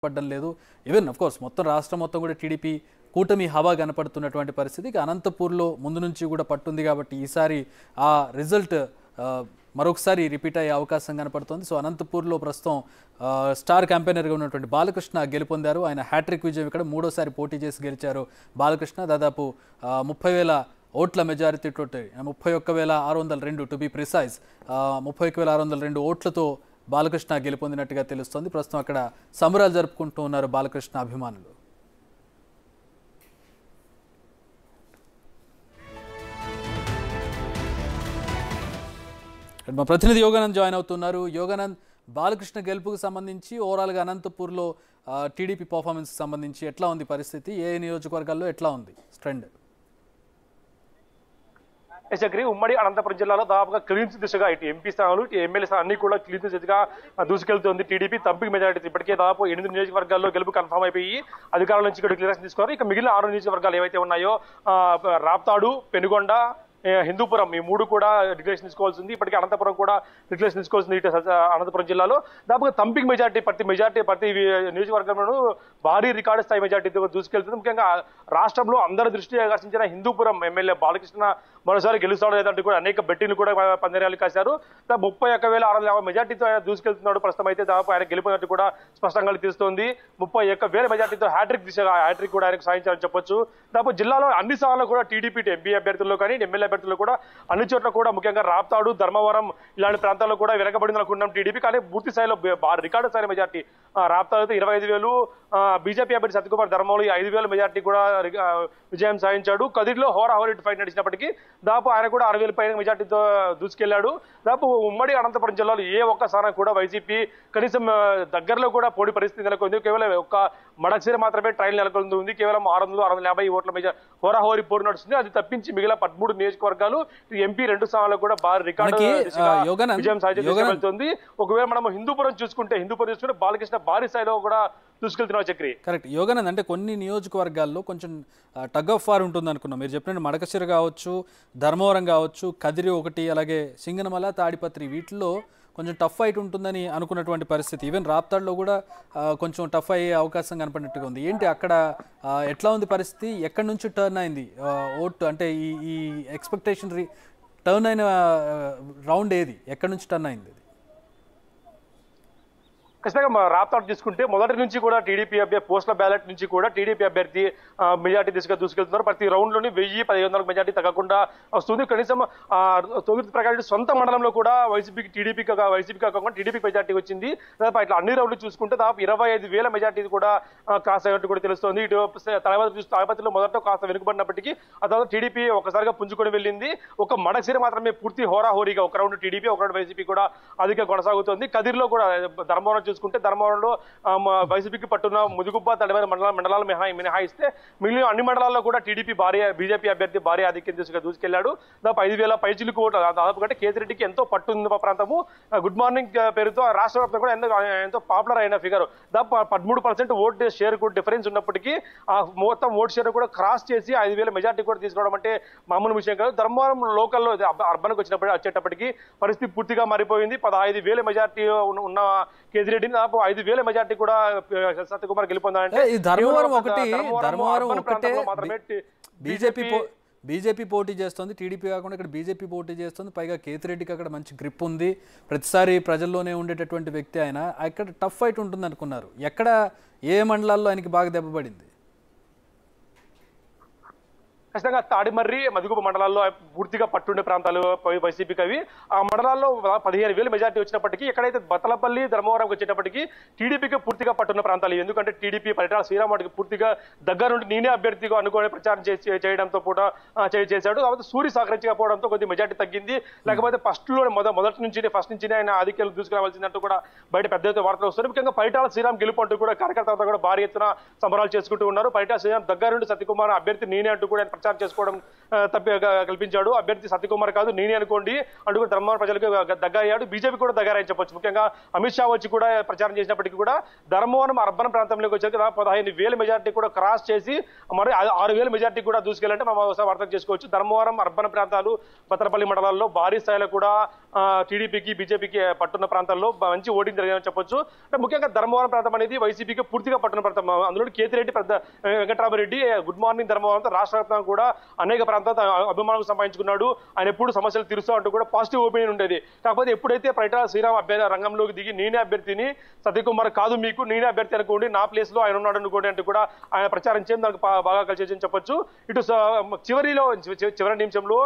కనపడడం లేదు. Even of course మొత్తం రాష్ట్రం మొత్తం కూడా టీడీపీ కూటమి హవా కనపడుతున్నటువంటి పరిస్థితి. అనంతపూర్లో ముందు నుంచి కూడా పట్టుంది కాబట్టి ఈసారి ఆ రిజల్ట్ మరొకసారి రిపీట్ అయ్యే అవకాశం కనపడుతుంది. సో అనంతపూర్లో ప్రస్తుతం స్టార్ క్యాంపెయినర్గా ఉన్నటువంటి బాలకృష్ణ గెలుపొందారు. ఆయన హ్యాట్రిక్ విజయం ఇక్కడ మూడోసారి పోటీ చేసి గెలిచారు బాలకృష్ణ. దాదాపు 30,000 ఓట్ల మెజారిటీ తోటి 31,602 టు బి ప్రిసైజ్ 31,602 ఓట్లతో బాలకృష్ణ గెలుపొందినట్టుగా తెలుస్తోంది. ప్రస్తుతం అక్కడ సంబరాలు జరుపుకుంటూ ఉన్నారు బాలకృష్ణ అభిమానులు. మా ప్రతినిధి యోగానంద్ జాయిన్ అవుతున్నారు. యోగానంద్, బాలకృష్ణ గెలుపుకు సంబంధించి ఓవరాల్గా అనంతపూర్లో టీడీపీ పర్ఫార్మెన్స్కి సంబంధించి ఎట్లా ఉంది పరిస్థితి? ఏ నియోజకవర్గాల్లో ఎట్లా ఉంది ట్రెండ్? యశగ్రి, ఉమ్మడి అనంతపురం జిల్లాలో దాదాపుగా క్లీన్స్ దిశగా ఇటు ఎంపీ స్థానాలు ఇటు ఎమ్మెల్యే స్థానాలు అన్ని కూడా క్లీన్స్ దిశగా దూసుకెళ్తుంది టీడీపీ. తంపిక మెజారిటీ ఇప్పటికే దాదాపు 8 నియోజకవర్గాల్లో గెలుపు కన్ఫర్మ్ అయిపోయి అధికారుల నుంచి ఇక్కడ క్లియరెన్స్ తీసుకున్నారు. ఇక మిగిలిన 6 నియోజకవర్గాలు ఏవైతే ఉన్నాయో రాప్తాడు, పెనుగొండ, హిందూపురం ఈ 3 కూడా డిక్లరేషన్ తీసుకోవాల్సింది. ఇప్పటికీ అనంతపురం కూడా డిక్లరేషన్ తీసుకోవాల్సింది. ఇటు అనంతపురం జిల్లాలో దాదాపుగా తంపిక మెజార్టీ ప్రతి నియోజకవర్గంలోనూ భారీ రికార్డు స్థాయి మెజార్టీతో దూసుకెళ్తుంది. ముఖ్యంగా రాష్ట్రంలో అందరి దృష్టి ఆకర్షించిన హిందూపురం ఎమ్మెల్యే బాలకృష్ణ మరోసారి గెలుస్తాడు లేదంటే కూడా అనేక బెట్టింగ్లు కూడా పందేరాలు కాశారు. 31,650 మెజార్టీతో దూసుకెళ్తున్నాడు. ప్రస్తుతం అయితే దాదాపు ఆయన గెలిపినట్టు కూడా స్పష్టంగా తెలుస్తోంది. 31,000 మెజార్టీతో హ్యాట్రిక్ కూడా ఆయనకు సాధించాలని చెప్పొచ్చు. దాదాపు జిల్లాలో అన్ని స్థానాల్లో కూడా టీడీపీ ఎంపీ అభ్యర్థుల్లో కానీ ఎమ్మెల్యే అభ్యర్థులు కూడా అన్ని చోట్ల కూడా ముఖ్యంగా రాప్తాడు, ధర్మవరం ఇలాంటి ప్రాంతాల్లో కూడా వెనకబడింది అనుకున్నాం టీడీపీ. కానీ పూర్తి స్థాయిలో రికార్డు స్థాయి మెజార్టీ రాప్తాడు అయితే 25,000, బీజేపీ అభ్యర్థి సత్యకుమార్ ధర్మంలో 5,000 మెజార్టీ కూడా విజయం సాధించాడు. కదిరిలో హోరాహోరీ ఫైట్ నడిచినప్పటికీ దాదాపు ఆయన కూడా 6,000 పైన మెజార్టీతో దూసుకెళ్లాడు. దాదాపు ఉమ్మడి అనంతపురం జిల్లాలో ఏ ఒక్క స్థానం కూడా వైసీపీ కనీసం దగ్గరలో కూడా పోటీ పరిస్థితి నెలకొంది. కేవలం ఒక్క మడక్సిర మాత్రమే ట్రైల్ నెలకొంది. కేవలం 650 ఓట్ల హోరాహోరీ పోటీ నడుస్తుంది. అది తప్పించి మిగిలిన 13 నియోజకవర్గాలు ఎంపీ 2 స్థానాల్లో కూడా భారీ రికార్డు విజయం సాధించబడుతుంది. ఒకవేళ మనం హిందూపురం చూసుకుంటే బాలకృష్ణ భారీ స్థాయిలో కూడా దూసుకెళ్తున్నావు చక్రి. కరెక్ట్ యోగానంద్, అంటే కొన్ని నియోజకవర్గాల్లో కొంచెం టగ్ ఆఫ్ వార్ ఉంటుంది అనుకున్నాం. మీరు చెప్పినట్టు మడకశిర కావచ్చు, ధర్మవరం కావచ్చు, కదిరి ఒకటి, అలాగే సింగనమల, తాడిపత్రి వీటిల్లో కొంచెం టఫ్ ఫైట్ ఉంటుందని అనుకున్నటువంటి పరిస్థితి. ఈవెన్ రాప్తాడ్లో కూడా కొంచెం టఫ్ అయ్యే అవకాశం కనపడినట్టుగా ఉంది. ఏంటి అక్కడ ఎట్లా ఉంది పరిస్థితి? ఎక్కడి నుంచి టర్న్ అయింది ఓట్? అంటే ఈ ఎక్స్పెక్టేషన్ టర్న్ అయిన రౌండ్ ఏది? ఎక్కడి నుంచి టర్న్ అయింది? ఖచ్చితంగా రాప్తాడు తీసుకుంటే మొదటి నుంచి కూడా టీడీపీ అభ్యర్థి పోస్టల్ బ్యాలెట్ నుంచి కూడా టీడీపీ అభ్యర్థి మెజార్టీ దిశగా దూసుకెళ్తున్నారు. ప్రతి రౌండ్ లోని 1,000-1,500 మెజార్టీ తగ్గకుండా వస్తుంది. కనీసం తొమ్మిది ప్రకారం సొంత మండలంలో కూడా వైసీపీకి కాకుండా టీడీపీకి మెజార్టీ వచ్చింది. దాదాపు ఇట్లా అన్ని రౌండ్లు చూసుకుంటే దాదాపు 25,000 మెజార్టీ కూడా క్రాస్ అయినట్టు కూడా తెలుస్తోంది. ఇటు తాడిపత్రిలో మొదట కాస్త వెనుకబడినప్పటికీ ఆ తర్వాత టీడీపీ ఒకసారిగా పుంజుకొని వెళ్ళింది. ఒక మడక్సిర మాత్రమే పూర్తి హోరాహోరీగా ఒక రౌండ్ టీడీపీ, ఒక రౌండ్ వైసీపీ కూడా అధిక కొనసాగుతోంది. కదిరిలో కూడా ధర్మవరం చూసుకుంటే ధర్మవరంలో వైసీపీకి పట్టున్న ముదుగుబ్బ, తడివారి మండలాలు మినహాయిస్తే మిగిలిన అన్ని మండలాల్లో కూడా బీజేపీ అభ్యర్థి భారీ ఆధిక్యం దిశగా దూసుకెళ్లాడు. దాదాపు 5,000 పైచిలకు ఓట్లు దాదాపు కంటే కేతిరెడ్డికి ఎంతో పట్టుంది ప్రాంతము. గుడ్ మార్నింగ్ పేరుతో రాష్ట్ర వ్యాప్తంగా కూడా ఎంతో పాపులర్ అయిన ఫిగర్. దాదాపు 13% ఓట్ షేర్ కూడా డిఫరెన్స్ ఉన్నప్పటికీ ఆ మొత్తం ఓట్ షేర్ కూడా క్రాస్ చేసి 5,000 మెజార్టీ కూడా తీసుకోవడం అంటే మామూలు విషయం కాదు. ధర్మవరం లోకల్లో అర్బన్కి వచ్చేటప్పటికి పరిస్థితి పూర్తిగా మారిపోయింది. 15,000 మెజార్టీ ఉన్న కేతిరెడ్డిని దాదాపు 5,000 మెజార్టీ కూడా సత్యకుమార్ గెలుపొందాలంటే ధర్మవరం ఒకటే బీజేపీ పోటీ చేస్తుంది, టీడీపీ కాకుండా ఇక్కడ బీజేపీ పోటీ చేస్తుంది. పైగా కేతిరెడ్డికి అక్కడ మంచి గ్రిప్ ఉంది, ప్రతిసారి ప్రజల్లోనే ఉండేటటువంటి వ్యక్తి ఆయన. అక్కడ టఫ్ ఫైట్ ఉంటుంది అనుకున్నారు. ఎక్కడ ఏ మండలాల్లో ఆయనకి బాగా దెబ్బపడింది? ఖచ్చితంగా తాడిమర్రి, మదిగుబ మండలాల్లో పూర్తిగా పట్టుండే ప్రాంతాలు వైసీపీకి అవి. ఆ మండలాల్లో 15,000 మెజార్టీ వచ్చినప్పటికీ ఎక్కడైతే బతలపల్లి, ధర్మవరం వచ్చేటప్పటికి టీడీపీకి పూర్తిగా పట్టున్న ప్రాంతాలు. ఎందుకంటే టీడీపీ పరిటాల శ్రీరాముడికి పూర్తిగా దగ్గర నుండి నేనే అభ్యర్థిగా అనుకునే ప్రచారం చేయడంతో కూడా చేశాడు. కాబట్టి సూర్య సహకరించకపోవడంతో కొద్దిగా మెజార్టీ తగ్గింది. లేకపోతే ఫస్ట్ నుంచి ఆయన ఆధిక్యాలు దూసుకురావాల్సిందంటూ కూడా బయట పెద్ద ఎత్తున వార్తలు వస్తున్నాయి. ముఖ్యంగా పరిటాల శ్రీరామ్ గెలుపు అంటూ కూడా కార్యకర్తలతో కూడా భారీ ఎత్తున సంబరాలు చేసుకుంటూ ఉన్నారు. పరిటాల శ్రీరామ్ దగ్గర నుండి సత్యకుమార్ అభ్యర్థి నేనే అంటూ కూడా ప్రచారం చేసుకోవడం కల్పించాడు. అభ్యర్థి సత్యకుమార్ కాదు నేనే అనుకోండి అంటూ కూడా ధర్మవరం ప్రజలకు దగ్గరయ్యాడు. బీజేపీ కూడా దగ్గరని చెప్పొచ్చు. ముఖ్యంగా అమిత్ షా వచ్చి కూడా ప్రచారం చేసినప్పటికీ కూడా ధర్మవరం అర్బన్ ప్రాంతంలోకి వచ్చేది 15,000 మెజార్టీ కూడా క్రాస్ చేసి మరి 6,000 మెజార్టీ కూడా దూసుకెళ్ళంటే మనం ఒకసారి అర్థం చేసుకోవచ్చు. ధర్మవరం అర్బన్ ప్రాంతాలు భద్రపల్లి మండలాల్లో భారీ స్థాయిలో కూడా టీడీపీకి బీజేపీకి పట్టున్న ప్రాంతాల్లో మంచి ఓటింగ్ జరిగిందని చెప్పొచ్చు. అంటే ముఖ్యంగా ధర్మవరం ప్రాంతం అనేది వైసీపీకి పూర్తిగా పట్టున్న ప్రాంతం. అందులో కేతిరెడ్డి వెంకటరామరెడ్డి గుడ్ మార్నింగ్ ధర్మవరంతో రాష్ట్ర వ్యాప్తంగా కూడా అనేక ప్రాంతాలతో అభిమానులు సంపాదించుకున్నాడు. ఆయన ఎప్పుడు సమస్యలు తీరుస్తూ అంటూ కూడా పాజిటివ్ ఒపీనియన్ ఉండేది. కాకపోతే ఎప్పుడైతే పరిటాల శ్రీరామ్ అభ్యర్థి రంగంలోకి దిగి నేనే అభ్యర్థిని, సత్యకుమార్ కాదు మీకు నేనే అభ్యర్థి అనుకోండి, నా ప్లేస్ లో ఆయన ఉన్నాడు అనుకోండి అంటూ కూడా ఆయన ప్రచారం చేయడం దానికి బాగా కలిసి చెప్పొచ్చు. ఇటు చివరి నిమిషంలో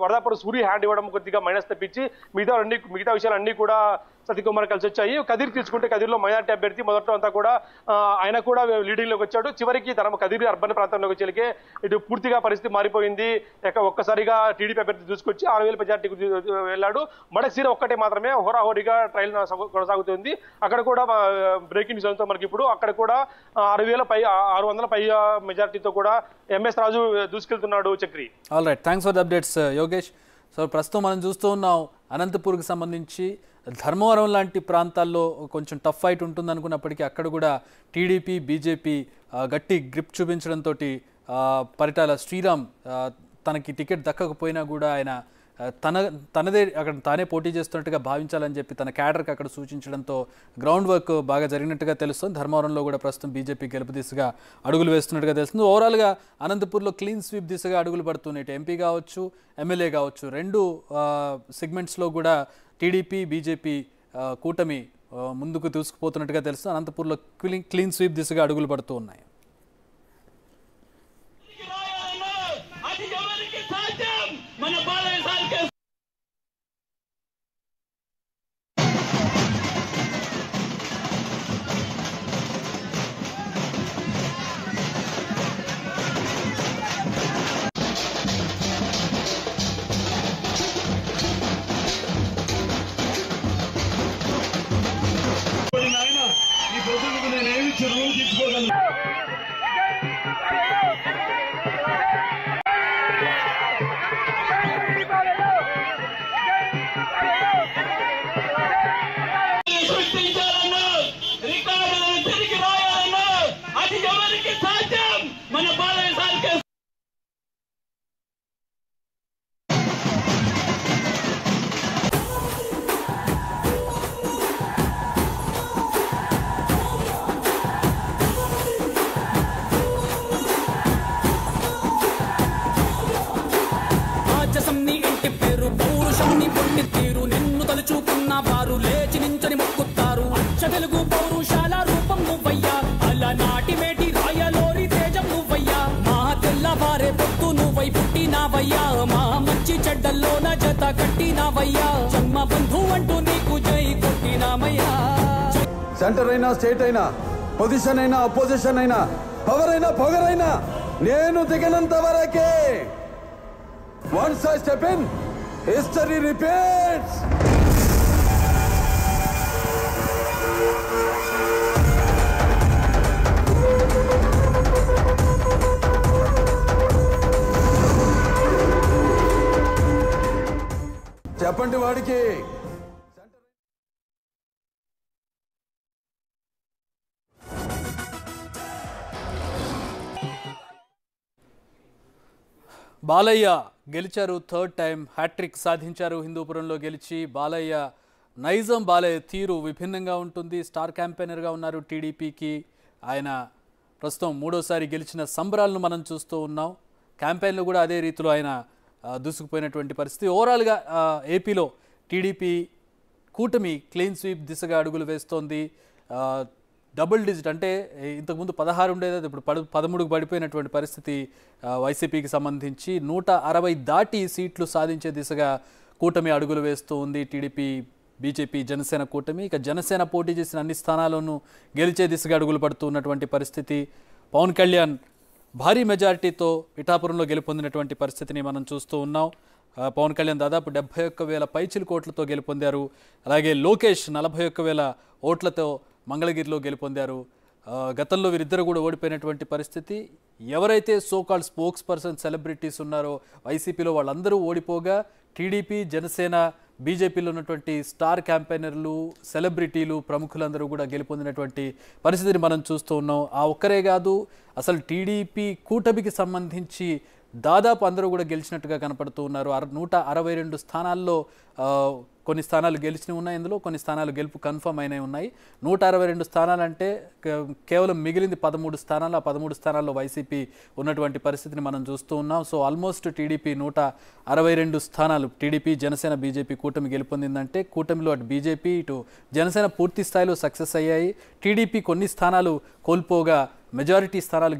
వరదాపురం సూర్య హ్యాండ్ ఇవ్వడం కొద్దిగా మైనస్ తప్పించి మిగతా విషయాలన్నీ కూడా సత్యకుమార్ కలిసి వచ్చాయి. కదిరి తీసుకుంటే కదిరిలో మైనార్టీ అభ్యర్థి మొదట్లో అంతా కూడా ఆయన కూడా లీడింగ్ లోకి వచ్చాడు. చివరికి కదిరి అర్బన్ ప్రాంతంలోకి వచ్చేకే ఇటు పూర్తిగా పరిస్థితి మారిపోయింది. ఒక్కసారిగా టీడీపీ అభ్యర్థి దూసుకొచ్చి 6,000 మెజార్టీకి వెళ్ళాడు. మడసీర ఒక్కటే మాత్రమే హోరాహోరీగా ట్రయల్ కొనసాగుతుంది. అక్కడ కూడా బ్రేకింగ్ న్యూస్ అంతా మనకి ఇప్పుడు అక్కడ కూడా 600 పై మెజార్టీతో కూడా ఎంఎస్ రాజు దూసుకెళ్తున్నాడు. Chakri all right, thanks for the updates Yogesh. So ప్రస్తుతం మనం చూస్తూ ఉన్నాం అనంతపూర్కి సంబంధించి ధర్మవరం లాంటి ప్రాంతాల్లో కొంచెం టఫ్ ఫైట్ ఉంటుంది అనుకున్నప్పటికీ అక్కడ కూడా టీడీపీ బీజేపీ గట్టి గ్రిప్ చూపించడంతో పరిటాల శ్రీరామ్ తనకి టికెట్ దక్కకపోయినా కూడా ఆయన తనదే అక్కడ తానే పోటీ చేస్తున్నట్టుగా భావించాలని చెప్పి తన క్యాడర్కి అక్కడ సూచించడంతో గ్రౌండ్ వర్క్ బాగా జరిగినట్టుగా తెలుస్తుంది. ధర్మవరంలో కూడా ప్రస్తుతం బీజేపీ గెలుపు దిశగా అడుగులు వేస్తున్నట్టుగా తెలుస్తుంది. ఓవరాల్గా అనంతపూర్లో క్లీన్ స్వీప్ దిశగా అడుగులు పడుతున్నాయి. ఎంపీ కావచ్చు, ఎమ్మెల్యే కావచ్చు, రెండు సెగ్మెంట్స్లో కూడా టీడీపీ బీజేపీ కూటమి ముందుకు దూసుకుపోతున్నట్టుగా తెలుస్తుంది. అనంతపూర్లో క్లీన్ స్వీప్ దిశగా అడుగులు పడుతూ ఉన్నాయి. సెంటర్ అయినా స్టేట్ అయినా పొజిషన్ అయినా అపోజిషన్ అయినా పవర్ అయినా పొగరైనా నేను దిగనంత వరకే. Once I step in history repeats. చెప్పండి వాడికి. బాలయ్య గెలిచారు, థర్డ్ టైం హ్యాట్రిక్ సాధించారు హిందూపురంలో గెలిచి. బాలయ్య నైజం, బాలయ్య తీరు విభిన్నంగా ఉంటుంది. స్టార్ క్యాంపెయినర్గా ఉన్నారు టీడీపీకి. ఆయన ప్రస్తుతం మూడోసారి గెలిచిన సంబరాలను మనం చూస్తూ ఉన్నాం. క్యాంపెయిన్లో కూడా అదే రీతిలో ఆయన దూసుకుపోయినటువంటి పరిస్థితి. ఓవరాల్గా ఏపీలో టీడీపీ కూటమి క్లీన్ స్వీప్ దిశగా అడుగులు వేస్తోంది. డబుల్ డిజిట్ అంటే ఇంతకుముందు 16 ఉండేది, అది ఇప్పుడు 13కు పడిపోయినటువంటి పరిస్థితి. వైసీపీకి సంబంధించి 160 దాటి సీట్లు సాధించే దిశగా కూటమి అడుగులు వేస్తూ ఉంది. టీడీపీ బీజేపీ జనసేన కూటమి. ఇక జనసేన పోటీ చేసిన అన్ని స్థానాల్లోనూ గెలిచే దిశగా అడుగులు పడుతూ ఉన్నటువంటి పరిస్థితి. పవన్ కళ్యాణ్ భారీ మెజారిటీతో పిఠాపురంలో గెలుపొందినటువంటి పరిస్థితిని మనం చూస్తూ ఉన్నాం. పవన్ కళ్యాణ్ దాదాపు 71,000 పైచిలుకు ఓట్లతో గెలుపొందారు. అలాగే లోకేష్ 41,000 ఓట్లతో మంగళగిరిలో గెలుపొందారు. గతంలో వీరిద్దరు కూడా ఓడిపోయినటువంటి పరిస్థితి. ఎవరైతే సోకాల్డ్ స్పోక్స్ పర్సన్ సెలబ్రిటీస్ ఉన్నారో వైసీపీలో వాళ్ళందరూ ఓడిపోగా టీడీపీ, జనసేన, బీజేపీలో ఉన్నటువంటి స్టార్ క్యాంపెయినర్లు, సెలబ్రిటీలు, ప్రముఖులందరూ కూడా గెలుపొందినటువంటి పరిస్థితిని మనం చూస్తూ ఉన్నాం. ఆ ఒక్కరే కాదు, అసలు టీడీపీ కూటమికి సంబంధించి దాదాపు అందరూ కూడా గెలిచినట్టుగా కనపడుతూ ఉన్నారు. 162 స్థానాల్లో కొన్ని స్థానాలు గెలిచినవి ఉన్నాయి, ఇందులో కొన్ని స్థానాలు గెలుపు కన్ఫర్మ్ అయినవి ఉన్నాయి. 162 స్థానాలంటే కేవలం మిగిలింది 13 స్థానాలు. ఆ 13 స్థానాల్లో వైసీపీ ఉన్నటువంటి పరిస్థితిని మనం చూస్తూ ఉన్నాం. సో ఆల్మోస్ట్ టీడీపీ 162 స్థానాలు, టీడీపీ, జనసేన, బీజేపీ కూటమి గెలుపొందిందంటే కూటమిలో అటు బీజేపీ, ఇటు జనసేన పూర్తి స్థాయిలో సక్సెస్ అయ్యాయి. టీడీపీ కొన్ని స్థానాలు కోల్పోగా మెజారిటీ స్థానాలు